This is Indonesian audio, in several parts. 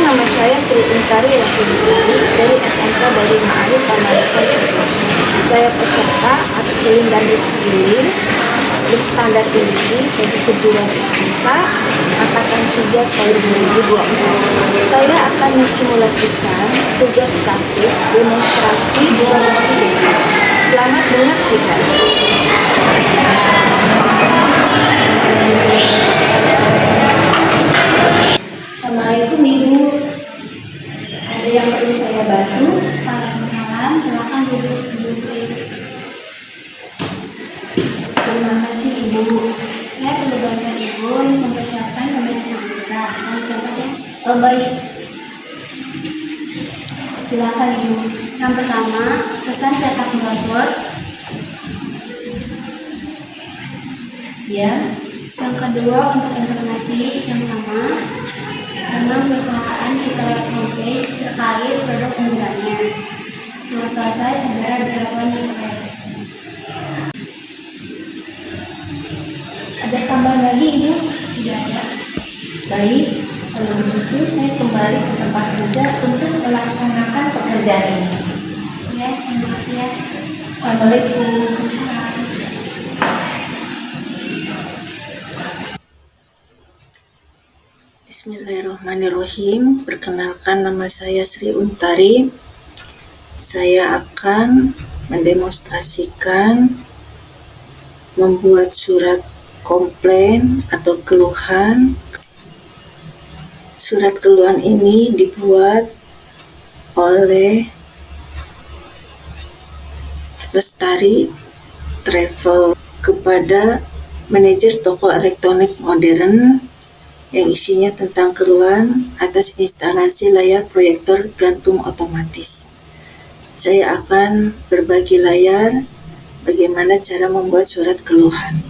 nama saya Sri Untari Ratu Lestari dari SMK Bali Ma'arif Tamanaka Sutra. Saya peserta Arts Healing dan Reskilling berstandar tinggi bagi kejuruan SMK Angkatan 3 tahun 2024. Saya akan mensimulasikan tugas praktik demonstrasi evolusi ini. Selamat menyaksikan. Assalamualaikum Ibu. Ada yang perlu saya bantu? Waalaikumsalam, silakan duduk Ibu Sri. Terima kasih Ibu. Saya perlu bantuan Ibu mempersiapkan pemeriksaan kita. Mau coba ya? Oh baik. Silakan Ibu. Yang pertama, pesan cetak brosur. Ya. Yang kedua, untuk informasi yang sama dengan perusahaan kita homepage terkait produk unggulannya. Setelah selesai, segera dilakukan riset. Ada tambahan lagi Ibu? Tidak ada. Baik. Kalau begitu saya kembali ke tempat kerja untuk melaksanakan pekerjaan ini. Ya, terima kasih ya. Assalamualaikum. Bismillahirrahmanirrahim. Perkenalkan, nama saya Sri Untari. Saya akan mendemonstrasikan membuat surat komplain atau keluhan. Surat keluhan ini dibuat oleh Lestari Travel kepada manajer toko elektronik modern yang isinya tentang keluhan atas instalasi layar proyektor gantung otomatis. Saya akan berbagi layar bagaimana cara membuat surat keluhan.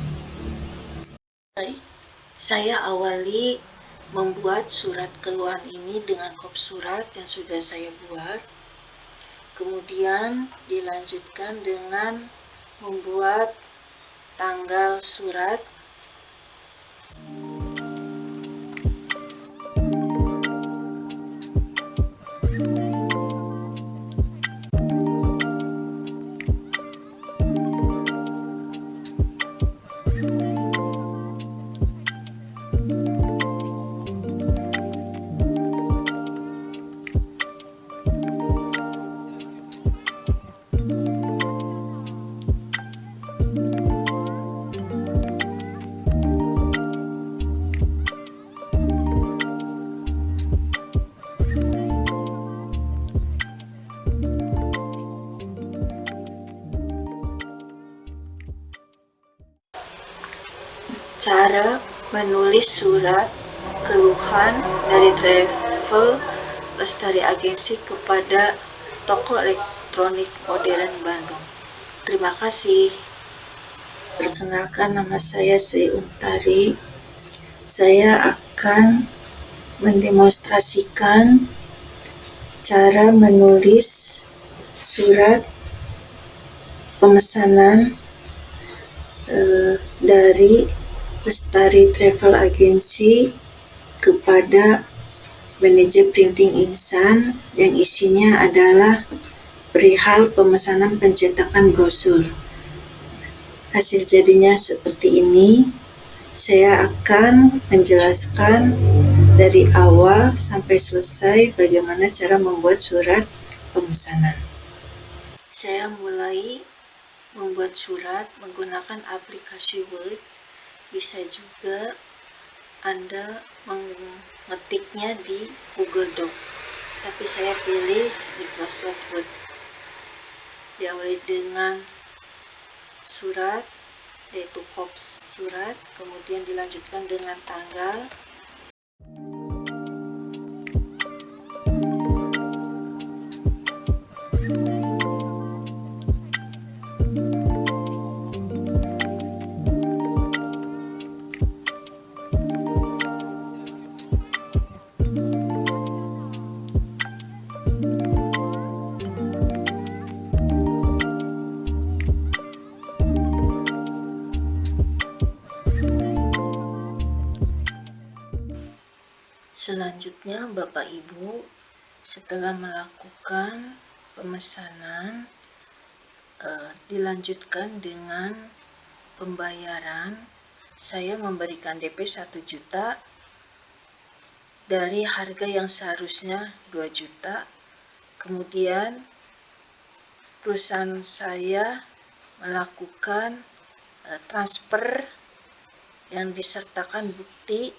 Baik, saya awali membuat surat keluhan ini dengan kop surat yang sudah saya buat. Kemudian dilanjutkan dengan membuat tanggal surat. Cara menulis surat keluhan dari Travel Lestari Agensi kepada toko elektronik modern Bandung. Terima kasih. Perkenalkan, nama saya Sri Untari. Saya akan mendemonstrasikan cara menulis surat pemesanan dari Lestari Travel Agency kepada manajer printing insan yang isinya adalah perihal pemesanan pencetakan brosur. Hasil jadinya seperti ini. Saya akan menjelaskan dari awal sampai selesai bagaimana cara membuat surat pemesanan. Saya mulai membuat surat menggunakan aplikasi Word. Bisa juga Anda mengetiknya di Google Doc, tapi saya pilih Microsoft Word. Diawali dengan surat, yaitu kop surat, kemudian dilanjutkan dengan tanggal. Selanjutnya, Bapak Ibu, setelah melakukan pemesanan, dilanjutkan dengan pembayaran. Saya memberikan DP 1 juta dari harga yang seharusnya 2 juta. Kemudian perusahaan saya melakukan transfer yang disertakan bukti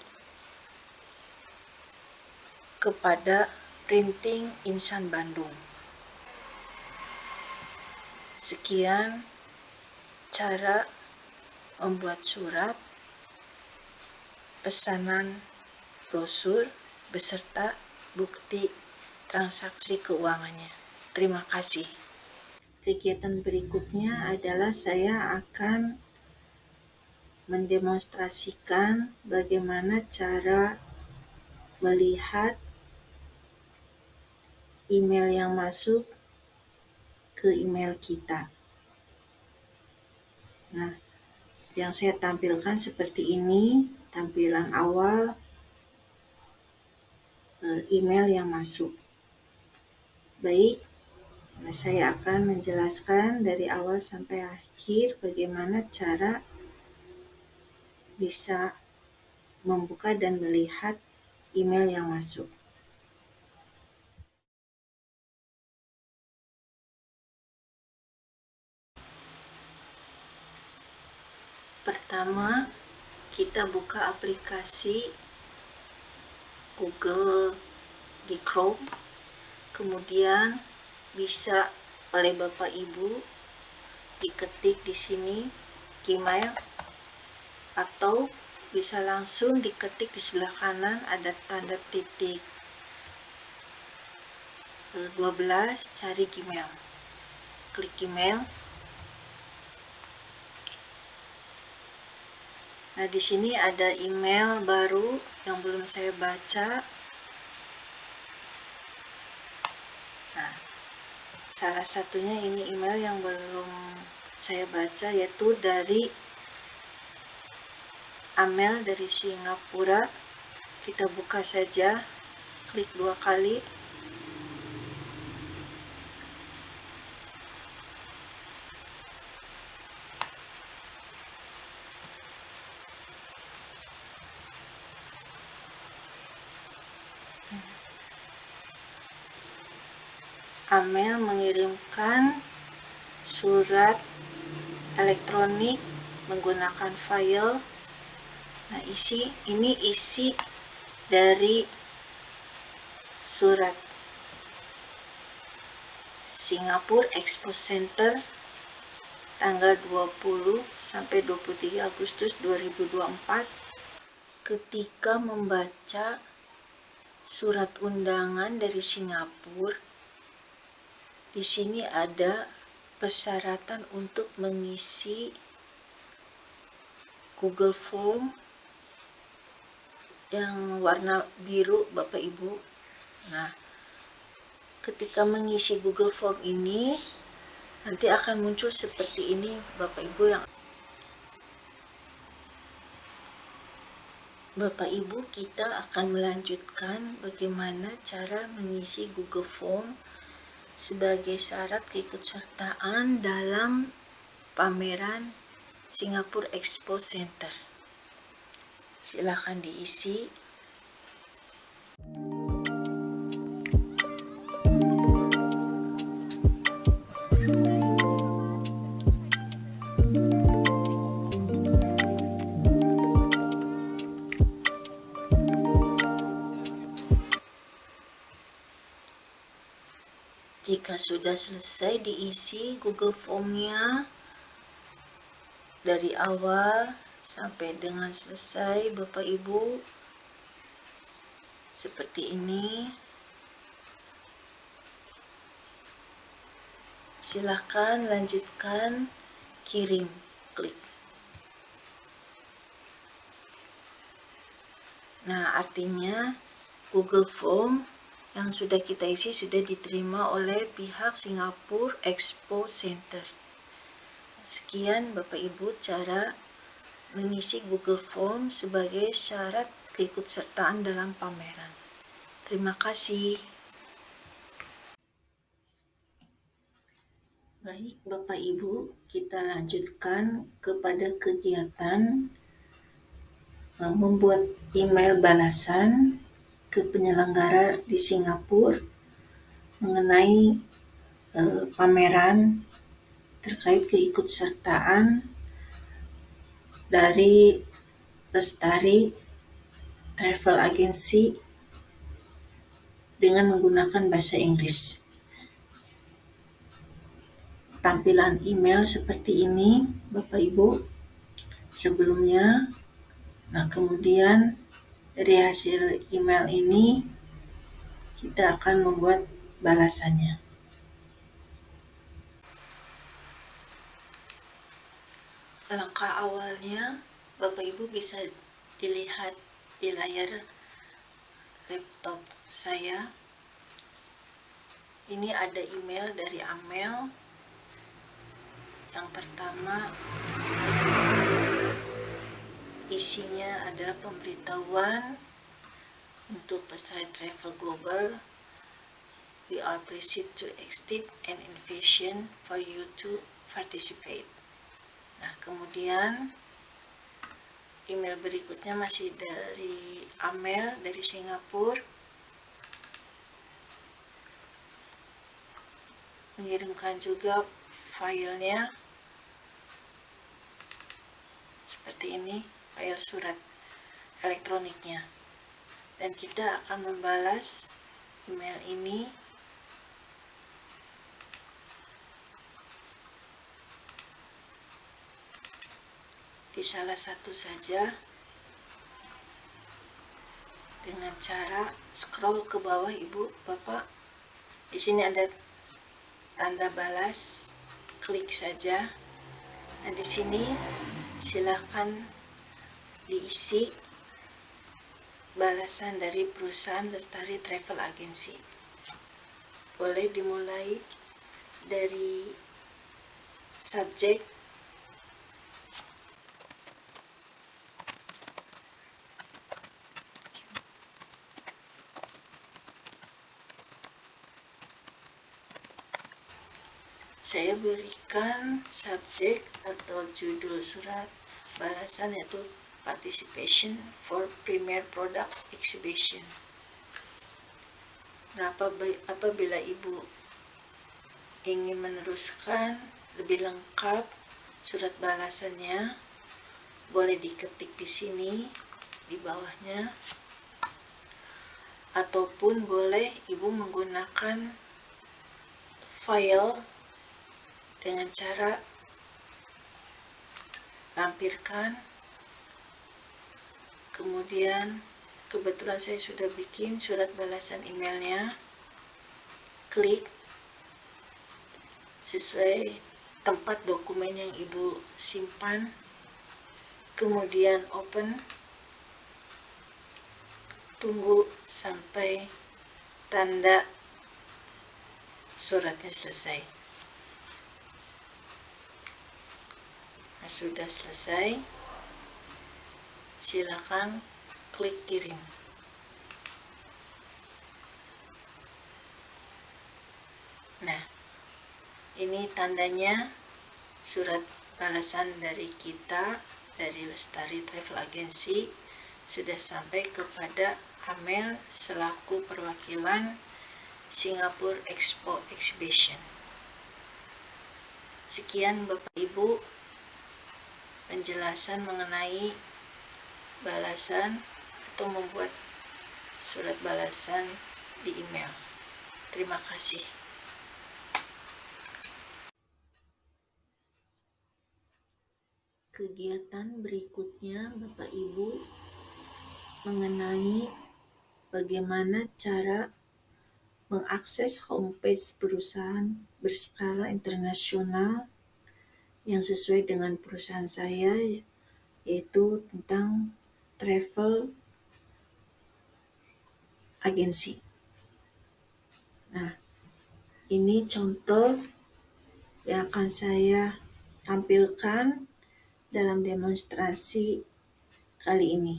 kepada Printing Insan Bandung. Sekian cara membuat surat pesanan brosur beserta bukti transaksi keuangannya. Terima kasih. Kegiatan berikutnya adalah saya akan mendemonstrasikan bagaimana cara melihat email yang masuk ke email kita. Nah, yang saya tampilkan seperti ini, tampilan awal email yang masuk. Baik, saya akan menjelaskan dari awal sampai akhir bagaimana cara bisa membuka dan melihat email yang masuk. Pertama, kita buka aplikasi Google di Chrome, kemudian bisa oleh Bapak Ibu diketik di sini Gmail, atau bisa langsung diketik di sebelah kanan ada tanda titik 12, cari Gmail. Klik Gmail. Nah, di sini ada email baru yang belum saya baca. Nah, salah satunya ini email yang belum saya baca, yaitu dari Amel dari Singapura. Kita buka saja, klik 2 kali. Amel mengirimkan surat elektronik menggunakan file. Nah, ini isi dari surat Singapore Expo Center tanggal 20 sampai 23 Agustus 2024. Ketika membaca surat undangan dari Singapura, di sini ada persyaratan untuk mengisi Google Form yang warna biru, Bapak Ibu. Nah, ketika mengisi Google Form ini, nanti akan muncul seperti ini, Bapak Ibu. Bapak Ibu, kita akan melanjutkan bagaimana cara mengisi Google Form sebagai syarat keikutsertaan dalam pameran Singapore Expo Center. Silakan diisi. Jika sudah selesai diisi Google Form-nya dari awal sampai dengan selesai, Bapak Ibu, seperti ini. Silakan lanjutkan kirim, klik. Nah, artinya Google Form yang sudah kita isi sudah diterima oleh pihak Singapore Expo Center. Sekian Bapak Ibu cara mengisi Google Form sebagai syarat keikutsertaan dalam pameran. Terima kasih. Baik, Bapak Ibu, kita lanjutkan kepada kegiatan membuat email balasan ke penyelenggara di Singapura mengenai pameran terkait keikutsertaan dari Lestari Travel Agency dengan menggunakan bahasa Inggris. Tampilan email seperti ini, Bapak Ibu, sebelumnya. Nah, kemudian dari hasil email ini kita akan membuat balasannya. Langkah awalnya, Bapak Ibu bisa dilihat di layar laptop saya. Ini ada email dari Amel. Yang pertama, isinya ada pemberitahuan untuk Lestari Travel Global. We are pleased to extend an invitation for you to participate. Nah, kemudian email berikutnya masih dari Amel dari Singapura, mengirimkan juga filenya seperti ini, file surat elektroniknya, dan kita akan membalas email ini di salah satu saja dengan cara scroll ke bawah, Ibu, Bapak. Di sini ada tanda balas, klik saja. Nah, di sini silakan diisi balasan dari perusahaan Lestari Travel Agency. Boleh dimulai dari subjek, saya berikan subjek atau judul surat balasan yaitu Participation for Premier Products Exhibition. Nah, apabila Ibu ingin meneruskan lebih lengkap surat balasannya, boleh diketik di sini di bawahnya, ataupun boleh Ibu menggunakan file dengan cara lampirkan. Kemudian kebetulan saya sudah bikin surat balasan emailnya, klik sesuai tempat dokumen yang Ibu simpan, kemudian open, tunggu sampai tanda suratnya selesai. Nah, sudah selesai, silakan klik kirim. Nah, ini tandanya surat balasan dari kita, dari Lestari Travel Agency, sudah sampai kepada Amel selaku perwakilan Singapore Expo Exhibition. Sekian Bapak Ibu penjelasan mengenai balasan atau membuat surat balasan di email. Terima kasih. Kegiatan berikutnya Bapak Ibu mengenai bagaimana cara mengakses homepage perusahaan berskala internasional yang sesuai dengan perusahaan saya, yaitu tentang travel agency. Nah, ini contoh yang akan saya tampilkan dalam demonstrasi kali ini.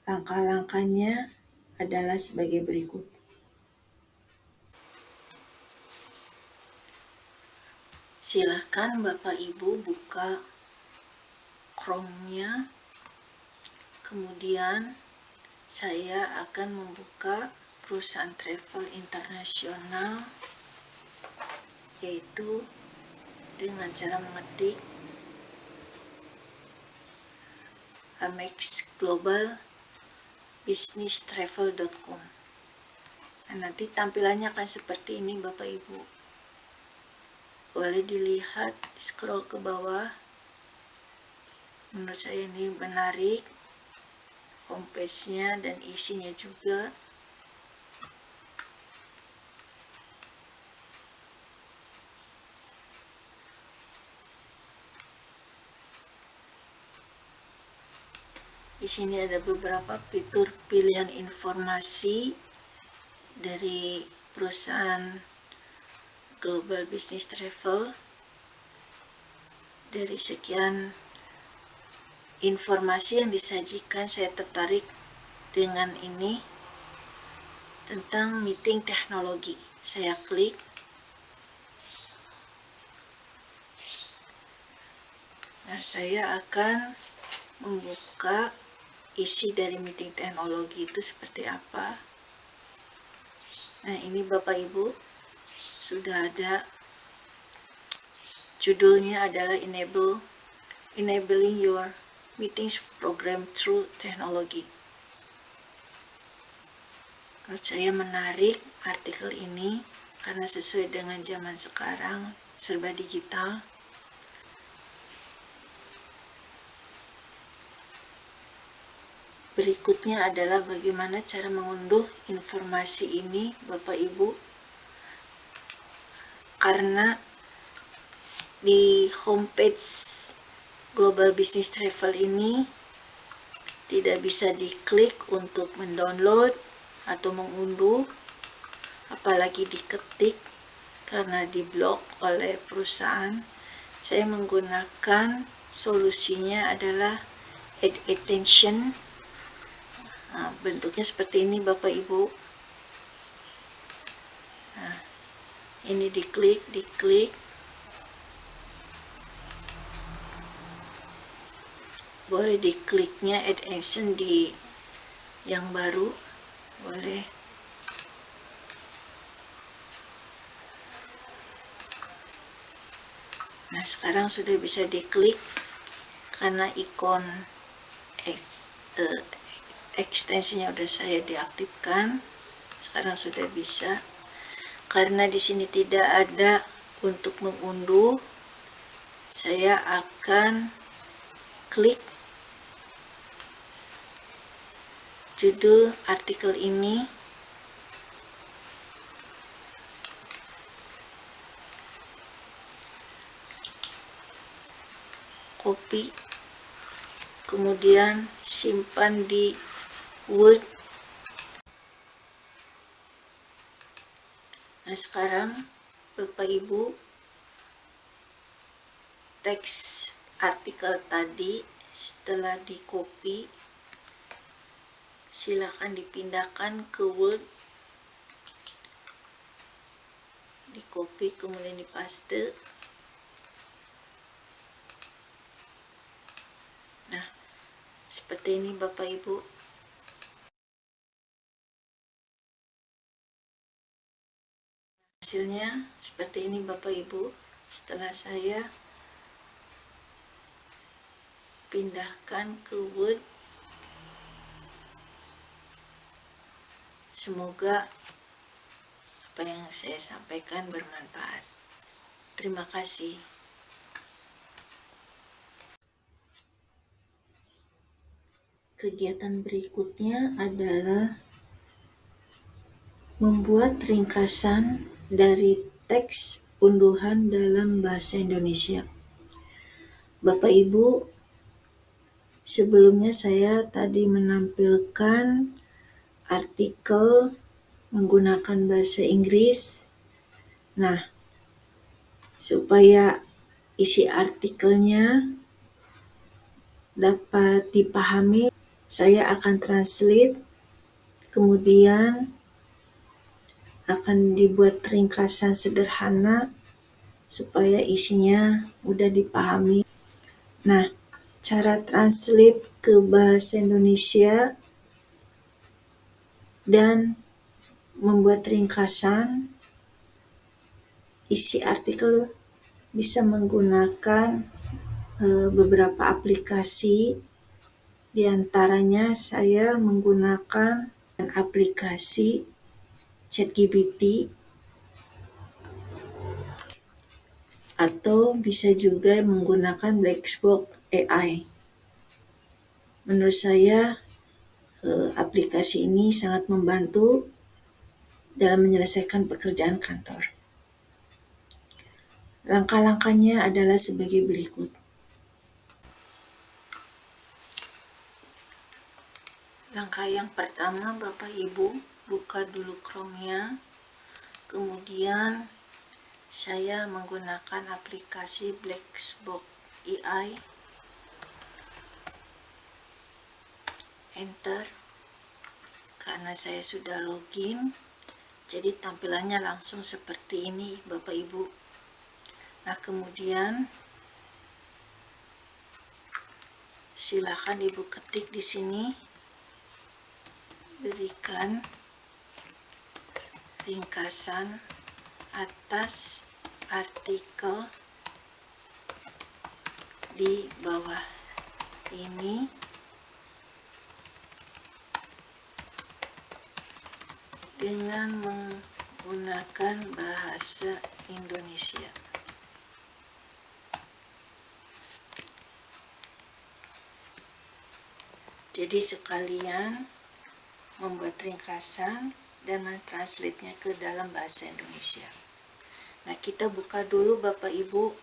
Langkah-langkahnya adalah sebagai berikut. Silakan Bapak Ibu buka Chrome-nya. Kemudian saya akan membuka perusahaan travel internasional, yaitu dengan cara mengetik Amex Global Business Travel.com. Nah, nanti tampilannya akan seperti ini Bapak Ibu. Boleh dilihat, scroll ke bawah. Menurut saya ini menarik, homepage-nya dan isinya juga. Di sini ada beberapa fitur pilihan informasi dari perusahaan Global Business Travel. Dari sekian informasi yang disajikan, saya tertarik dengan ini tentang meeting teknologi. Saya klik. Nah, saya akan membuka isi dari meeting teknologi itu seperti apa. Nah, ini Bapak Ibu, sudah ada judulnya adalah Enabling Your Meetings Program Through Technology. Menurut saya menarik artikel ini karena sesuai dengan zaman sekarang, serba digital. Berikutnya adalah bagaimana cara mengunduh informasi ini Bapak Ibu. Karena di homepage Global Business Travel ini tidak bisa diklik untuk mendownload atau mengunduh, apalagi diketik karena diblok oleh perusahaan. Saya menggunakan solusinya adalah Add Attention. Nah, bentuknya seperti ini Bapak Ibu. Nah, ini diklik. Boleh dikliknya Add Action di yang baru, boleh. Nah, sekarang sudah bisa diklik karena ikon ekstensinya sudah saya deaktifkan. Sekarang sudah bisa. Karena di sini tidak ada untuk mengunduh, saya akan klik judul artikel ini. Copy, kemudian simpan di Word. Nah, sekarang Bapak Ibu, teks artikel tadi setelah di copy, silakan dipindahkan ke Word, di copy kemudian dipaste. Nah, seperti ini Bapak Ibu. Hasilnya seperti ini Bapak Ibu. Setelah saya pindahkan ke Word, semoga apa yang saya sampaikan bermanfaat. Terima kasih. Kegiatan berikutnya adalah membuat ringkasan dari teks unduhan dalam bahasa Indonesia. Bapak Ibu, sebelumnya saya tadi menampilkan artikel menggunakan bahasa Inggris. Nah, supaya isi artikelnya dapat dipahami, saya akan translate Kemudian akan dibuat ringkasan sederhana supaya isinya mudah dipahami. Nah, cara translate ke bahasa Indonesia dan membuat ringkasan isi artikel bisa menggunakan beberapa aplikasi. Di antaranya saya menggunakan aplikasi ChatGPT atau bisa juga menggunakan Blackbox AI. Menurut saya aplikasi ini sangat membantu dalam menyelesaikan pekerjaan kantor. Langkah-langkahnya adalah sebagai berikut. Langkah yang pertama, Bapak Ibu, buka dulu Chrome-nya. Kemudian saya menggunakan aplikasi Blackbox AI. Enter. Karena saya sudah login, jadi tampilannya langsung seperti ini, Bapak Ibu. Nah, kemudian silakan Ibu ketik di sini, berikan ringkasan atas artikel di bawah ini dengan menggunakan bahasa Indonesia. Jadi sekalian membuat ringkasan dan mentranslate-nya ke dalam bahasa Indonesia. Nah, kita buka dulu Bapak Ibu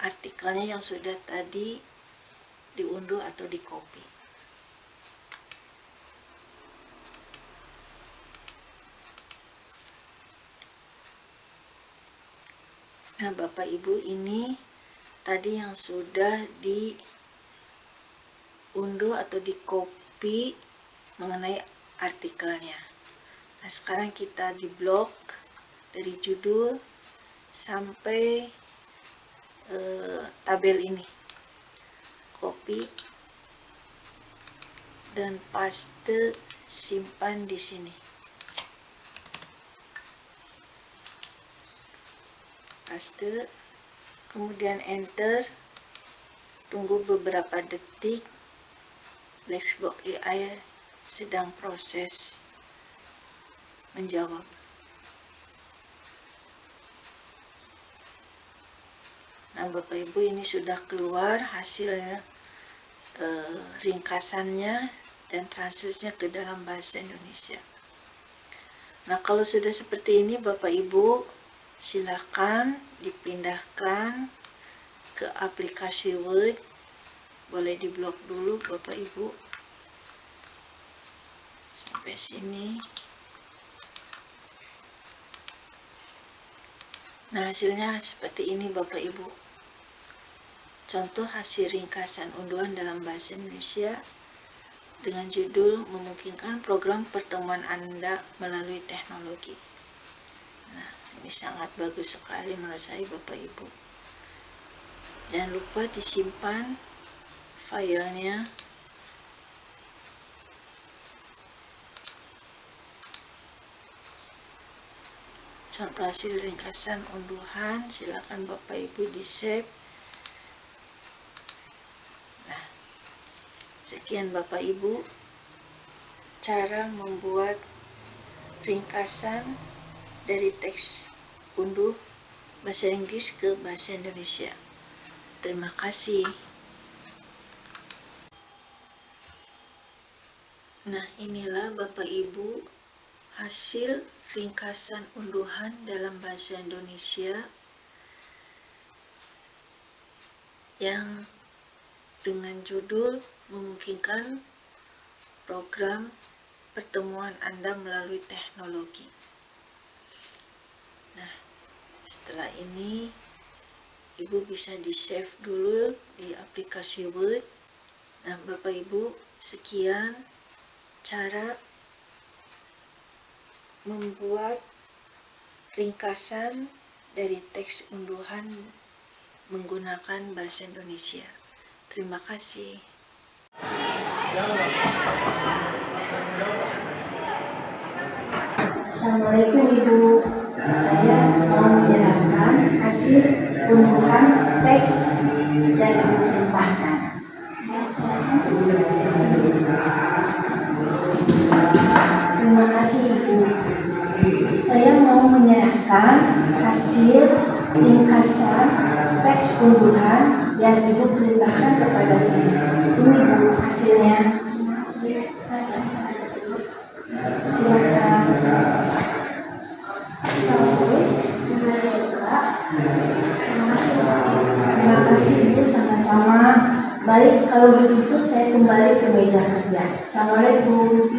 artikelnya yang sudah tadi diunduh atau di-copy. Nah, Bapak Ibu, ini tadi yang sudah diunduh atau di-copy mengenai artikelnya. Nah, sekarang kita di blok dari judul sampai tabel ini. Copy dan paste, simpan di sini. Paste, kemudian enter, tunggu beberapa detik. Blackbox AI sedang proses menjawab. Nah, Bapak Ibu, ini sudah keluar hasilnya, ringkasannya dan translate-nya ke dalam bahasa Indonesia. Nah, kalau sudah seperti ini Bapak Ibu, silakan dipindahkan ke aplikasi Word. Boleh diblok dulu Bapak Ibu. Sampai sini. Nah, hasilnya seperti ini Bapak Ibu. Contoh hasil ringkasan unduhan dalam bahasa Indonesia dengan judul memungkinkan program pertemuan Anda melalui teknologi. Nah, ini sangat bagus sekali menurut saya Bapak Ibu. Jangan lupa disimpan filenya. Contoh hasil ringkasan unduhan, silakan Bapak Ibu di-save. Nah, sekian Bapak Ibu cara membuat ringkasan dari teks unduh bahasa Inggris ke bahasa Indonesia. Terima kasih. Nah, inilah Bapak Ibu hasil ringkasan unduhan dalam bahasa Indonesia yang dengan judul memungkinkan program pertemuan Anda melalui teknologi. Nah, setelah ini Ibu bisa di-save dulu di aplikasi Word. Nah, Bapak Ibu, sekian cara membuat ringkasan dari teks unduhan menggunakan bahasa Indonesia. Terima kasih. Assalamualaikum Ibu. Saya mau menyerahkan hasil unduhan teks yang dilimpahkan. Terima kasih Ibu. Saya mau menyerahkan hasil ringkasan teks unduhan yang Ibu perintahkan kepada saya. Ini Ibu hasilnya. Silakan. Terima kasih Ibu, sama-sama. Baik, kalau begitu saya kembali ke meja kerja. Assalamualaikum.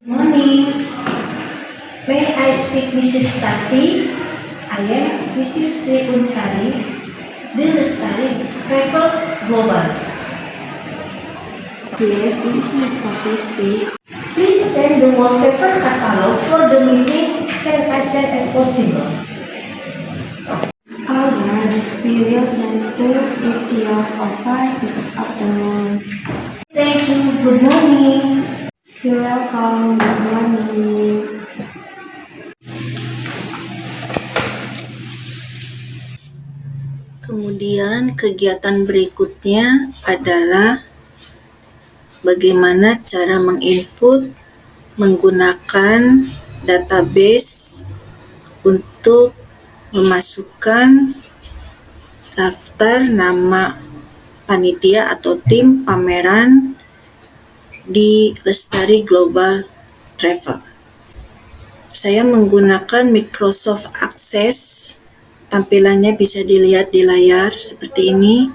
Morning. May I speak Mrs. Tati? I am Mrs. Sri Untari, Dilestari, Travel Global. Yes, this is Miss Tati speak. Please send the wallpaper catalog for the meeting send as soon as possible. Alright, we will send to give your advice this afternoon. Thank you. Good morning. You're welcome. Good morning. Kemudian kegiatan berikutnya adalah bagaimana cara menginput menggunakan database untuk memasukkan daftar nama panitia atau tim pameran di Lestari Global Travel. Saya menggunakan Microsoft Access. Tampilannya bisa dilihat di layar seperti ini.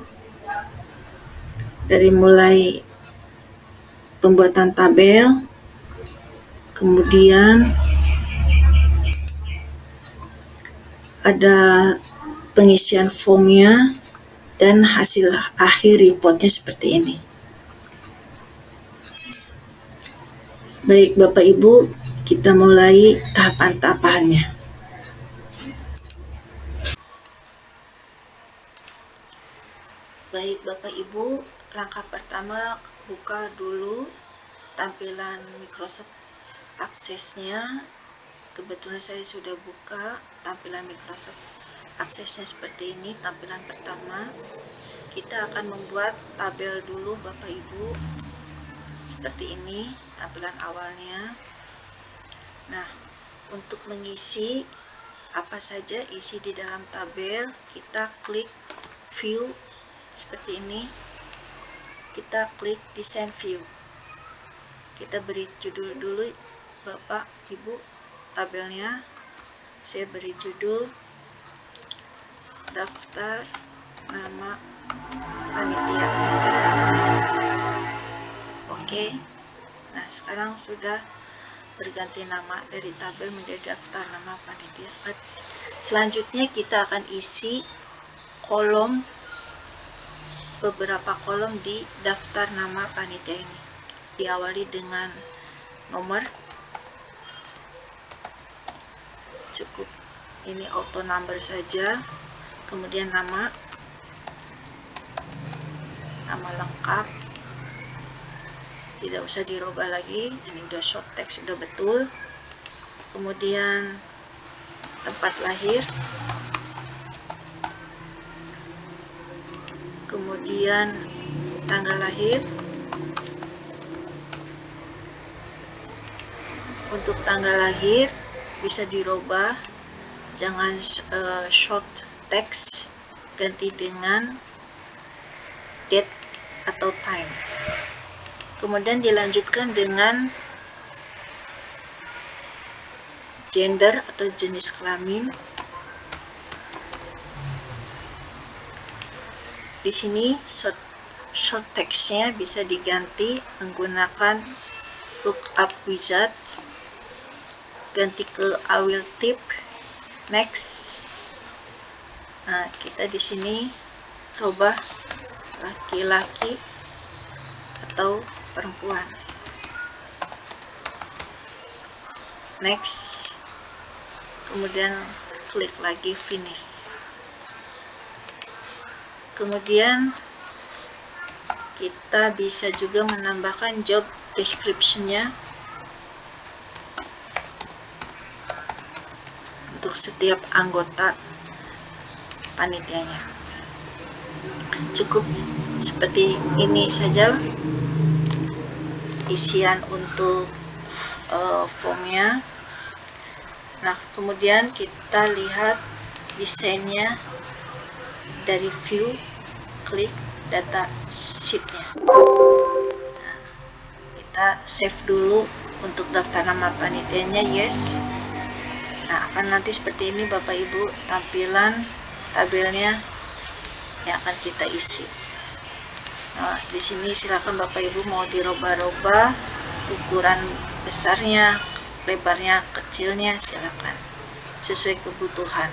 Dari mulai pembuatan tabel, kemudian ada pengisian formnya, dan hasil akhir reportnya seperti ini. Baik Bapak Ibu, kita mulai tahapan-tahapannya. Baik Bapak Ibu, langkah pertama buka dulu tampilan Microsoft Access-nya. Kebetulan saya sudah buka tampilan Microsoft Access-nya seperti ini. Tampilan pertama, kita akan membuat tabel dulu Bapak Ibu. Seperti ini tampilan awalnya. Nah, untuk mengisi apa saja isi di dalam tabel, kita klik view seperti ini. Kita klik design view. Kita beri judul dulu Bapak Ibu tabelnya. Saya beri judul daftar nama panitia. Oke. Nah, sekarang sudah berganti nama dari tabel menjadi daftar nama panitia. Selanjutnya kita akan isi kolom, beberapa kolom di daftar nama panitia ini. Diawali dengan nomor, cukup ini auto number saja. Kemudian nama lengkap, tidak usah dirubah lagi, ini udah short text, sudah betul. Kemudian tempat lahir, kemudian tanggal lahir. Untuk tanggal lahir bisa dirubah, jangan short text, ganti dengan date atau time. Kemudian dilanjutkan dengan gender atau jenis kelamin. Di sini short short text-nya bisa diganti menggunakan lookup wizard. Ganti ke I will type next. Nah, kita di sini rubah laki-laki atau perempuan. Next. Kemudian klik lagi finish. Kemudian kita bisa juga menambahkan job description-nya untuk setiap anggota panitianya. Cukup seperti ini saja isian untuk formnya. Nah, kemudian kita lihat desainnya dari view, klik data sheet-nya. Nah, kita save dulu untuk daftar nama panitianya, yes. Nah, akan nanti seperti ini Bapak Ibu tampilan tabelnya yang akan kita isi. Nah, di sini silakan Bapak Ibu mau dirubah-rubah ukuran besarnya, lebarnya, kecilnya, silakan sesuai kebutuhan.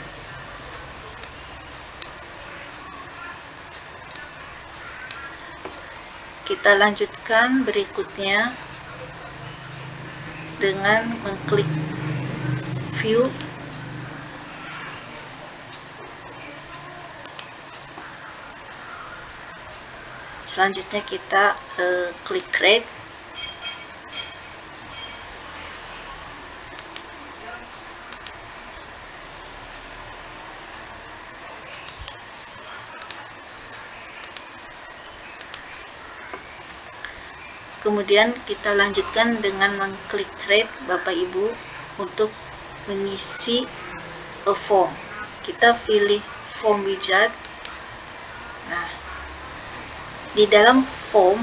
Kita lanjutkan berikutnya dengan mengklik view. Selanjutnya kita klik create. Kemudian kita lanjutkan dengan mengklik create Bapak Ibu untuk mengisi a form. Kita pilih form wizard. Nah, di dalam form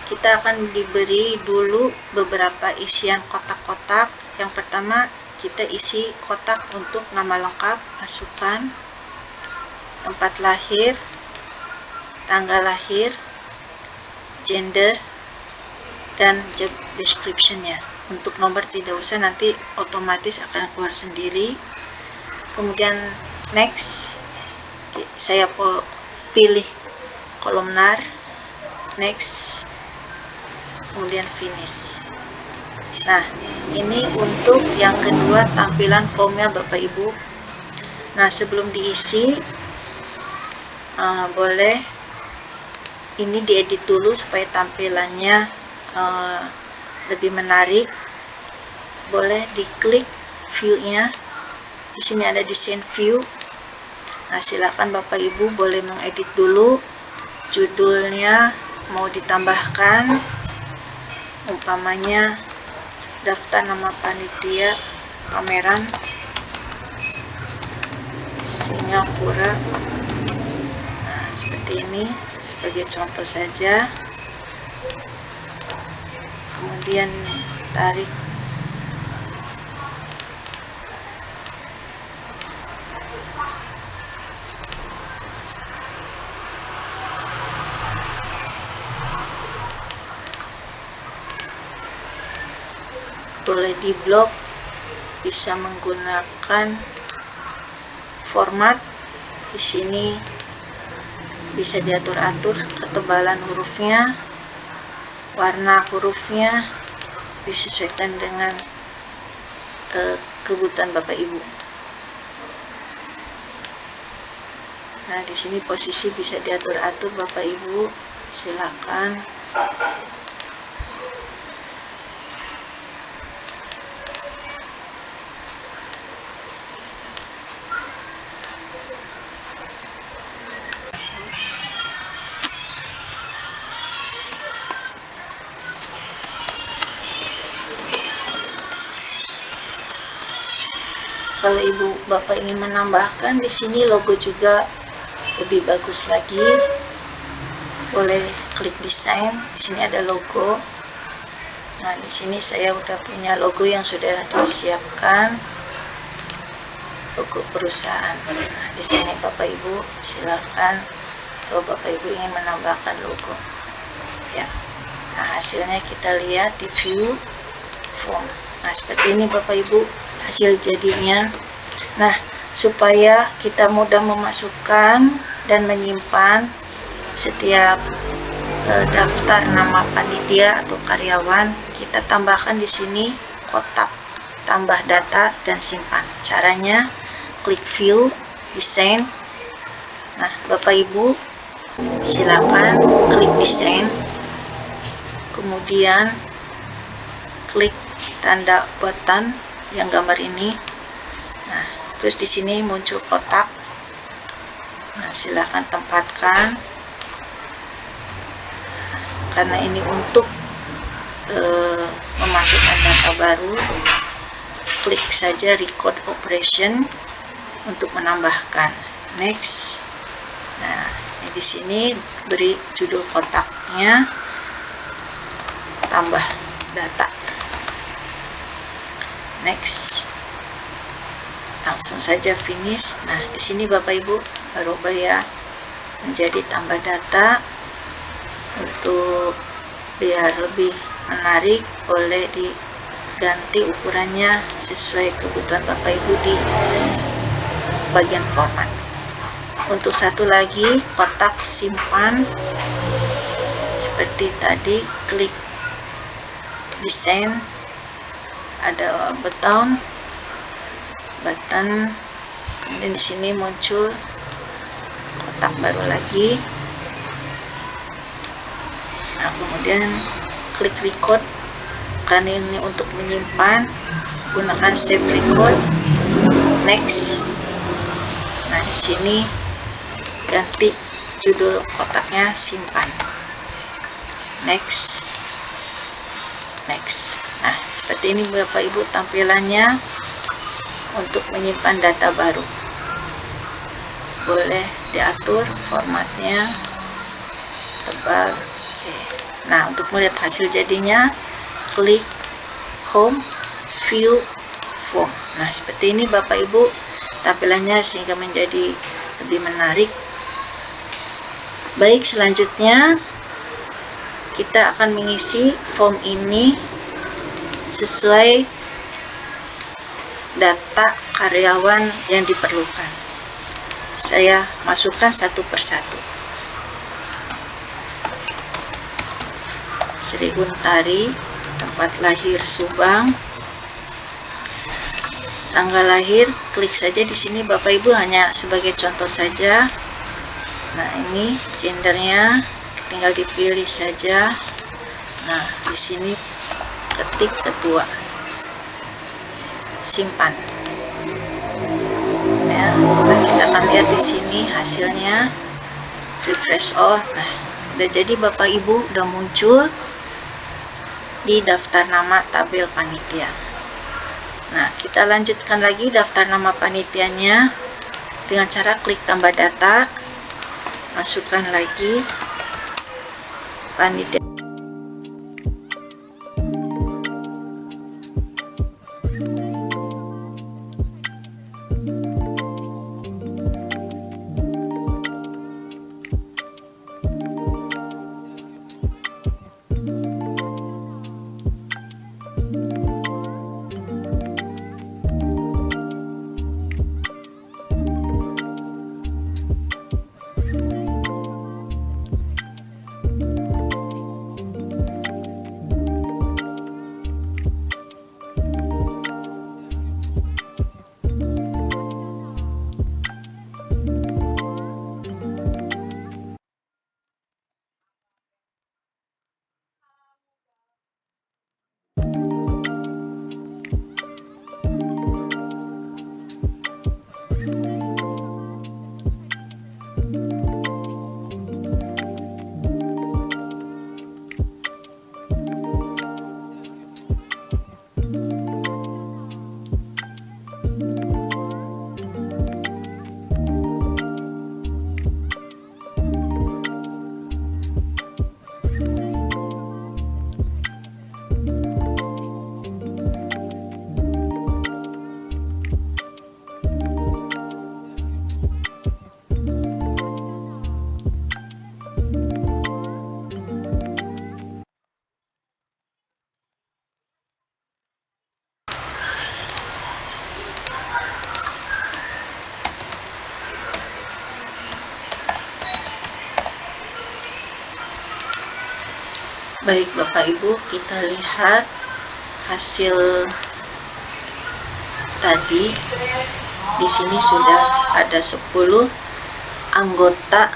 kita akan diberi dulu beberapa isian kotak-kotak. Yang pertama kita isi kotak untuk nama lengkap, masukkan tempat lahir, tanggal lahir, gender, dan job description-nya. Untuk nomor tidak usah, nanti otomatis akan keluar sendiri. Kemudian next, saya pilih kolomnar, next, kemudian finish. Nah, ini untuk yang kedua tampilan formnya Bapak Ibu. Nah, sebelum diisi boleh ini diedit dulu supaya tampilannya lebih menarik. Boleh diklik view-nya. Di sini ada desain view. Nah, silakan Bapak Ibu boleh mengedit dulu. Judulnya mau ditambahkan, umpamanya daftar nama panitia pameran Singapura. Nah, seperti ini sebagai contoh saja. Kemudian tarik boleh di blok, bisa menggunakan format. Di sini bisa diatur-atur ketebalan hurufnya, warna hurufnya, disesuaikan dengan kebutuhan Bapak Ibu. Nah, di sini posisi bisa diatur-atur Bapak Ibu, silakan. Kalau Ibu Bapak ingin menambahkan di sini logo juga lebih bagus lagi, boleh klik desain. Di sini ada logo. Nah, di sini saya udah punya logo yang sudah disiapkan, logo perusahaan. Nah, di sini Bapak Ibu silakan kalau Bapak Ibu ingin menambahkan logo ya. Nah, hasilnya kita lihat di view form. Nah, seperti ini Bapak Ibu hasil jadinya. Nah, supaya kita mudah memasukkan dan menyimpan setiap daftar nama panitia atau karyawan, kita tambahkan di sini kotak tambah data dan simpan. Caranya klik view, desain. Nah, Bapak Ibu silakan klik desain, kemudian klik tanda button yang gambar ini. Nah, terus di sini muncul kotak. Nah, silakan tempatkan. Karena ini untuk memasukkan data baru, klik saja record operation untuk menambahkan. Next. Nah, di sini beri judul kotaknya tambah data. Next. Langsung saja finish. Nah, di sini Bapak Ibu rubah ya menjadi tambah data. Untuk biar lebih menarik, boleh diganti ukurannya sesuai kebutuhan Bapak Ibu di bagian format. Untuk satu lagi kotak simpan, seperti tadi klik desain, ada button, kemudian di sini muncul kotak baru lagi. Nah, kemudian klik record, karena ini untuk menyimpan, gunakan save record. Next. Nah, di sini ganti judul kotaknya simpan. Next. Next. Nah, seperti ini Bapak Ibu tampilannya untuk menyimpan data baru. Boleh diatur formatnya tebal. Nah, untuk melihat hasil jadinya, klik home, view form. Nah, seperti ini Bapak Ibu tampilannya sehingga menjadi lebih menarik. Baik, selanjutnya kita akan mengisi form ini sesuai data karyawan yang diperlukan. Saya masukkan satu persatu. Sri Untari, tempat lahir Subang, tanggal lahir, klik saja di sini Bapak Ibu, hanya sebagai contoh saja. Nah, ini gendernya tinggal dipilih saja. Nah, di sini ketik ketua, simpan. Ya, nah kita akan lihat di sini hasilnya, refresh all. Nah, udah jadi Bapak Ibu, udah muncul di daftar nama tabel panitia. Nah, kita lanjutkan lagi daftar nama panitianya dengan cara klik tambah data, masukkan lagi panitia. Baik Bapak Ibu, kita lihat hasil tadi. Di sini sudah ada 10 anggota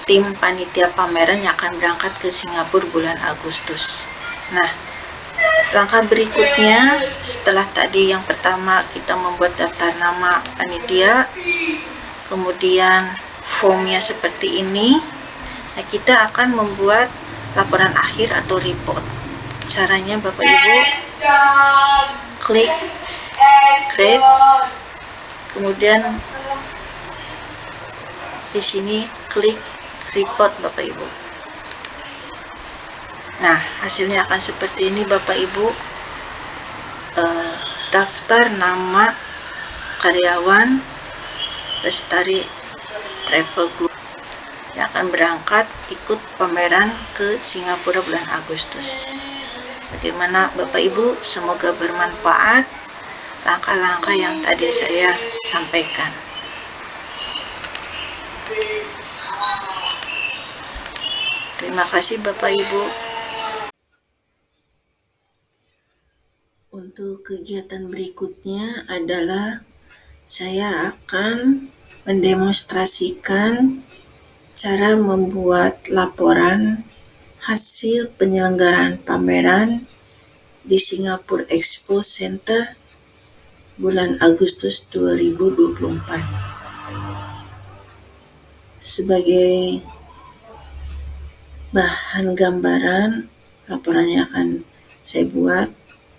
tim panitia pameran yang akan berangkat ke Singapura bulan Agustus. Nah, langkah berikutnya setelah tadi yang pertama kita membuat daftar nama panitia, kemudian formnya seperti ini. Nah, kita akan membuat laporan akhir atau report. Caranya Bapak Ibu klik create, kemudian di sini klik report Bapak Ibu. Nah, hasilnya akan seperti ini Bapak Ibu. Daftar nama karyawan Lestari Travel Group yang akan berangkat ikut pameran ke Singapura bulan Agustus. Bagaimana Bapak Ibu? Semoga bermanfaat langkah-langkah yang tadi saya sampaikan. Terima kasih Bapak Ibu. Untuk kegiatan berikutnya adalah saya akan mendemonstrasikan cara membuat laporan hasil penyelenggaraan pameran di Singapore Expo Center bulan Agustus 2024. Sebagai bahan gambaran, laporan yang akan saya buat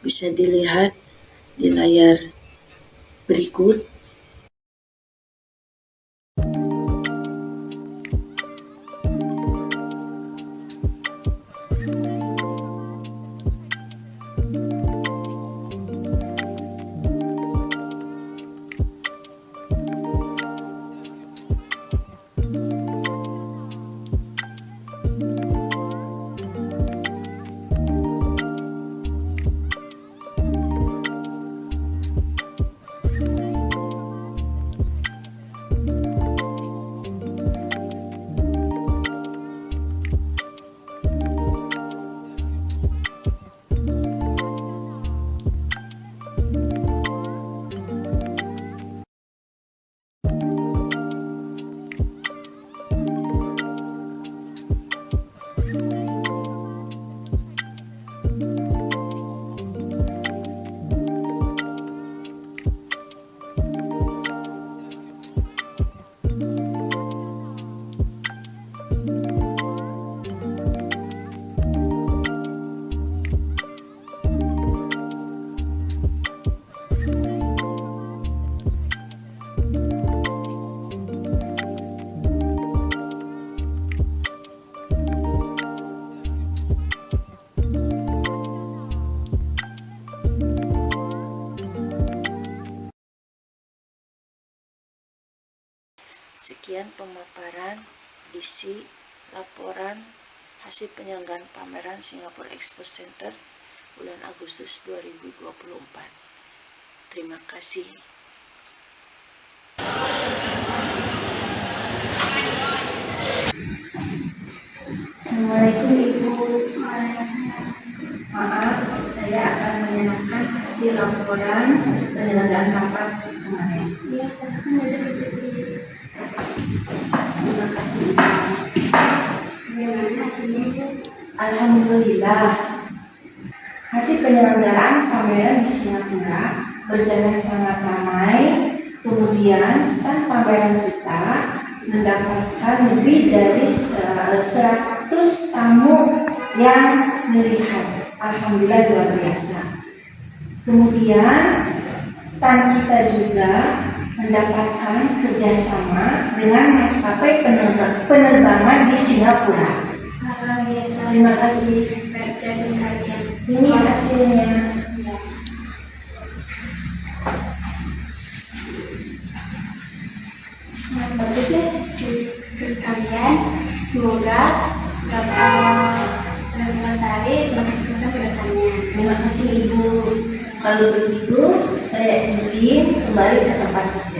bisa dilihat di layar berikut. Sekian pemaparan isi laporan hasil penyelenggaraan pameran Singapore Expo Center bulan Agustus 2024. Terima kasih. Assalamualaikum Ibu. Maaf, saya akan menyenangkan hasil laporan penyelenggaraan rapat kemarin. Ya, kan ada di sini. Terima kasih. Bagaimana hasilnya itu? Alhamdulillah, hasil penyelenggaraan pameran di Singapura berjalan sangat ramai. Kemudian stand pameran kita mendapatkan lebih dari 100 tamu yang melihat. Alhamdulillah, luar biasa. Kemudian stand kita juga mendapatkan kerjasama dengan maskapai penerbangan di Singapura. Luar biasa. Terima kasih. Jadi kalian. Ini hasilnya. Yang bagus ya dari kalian. Semoga Lestari semakin sukses ke depannya. Terima kasih Ibu. Kalau begitu, saya izin kembali ke tempat kerja.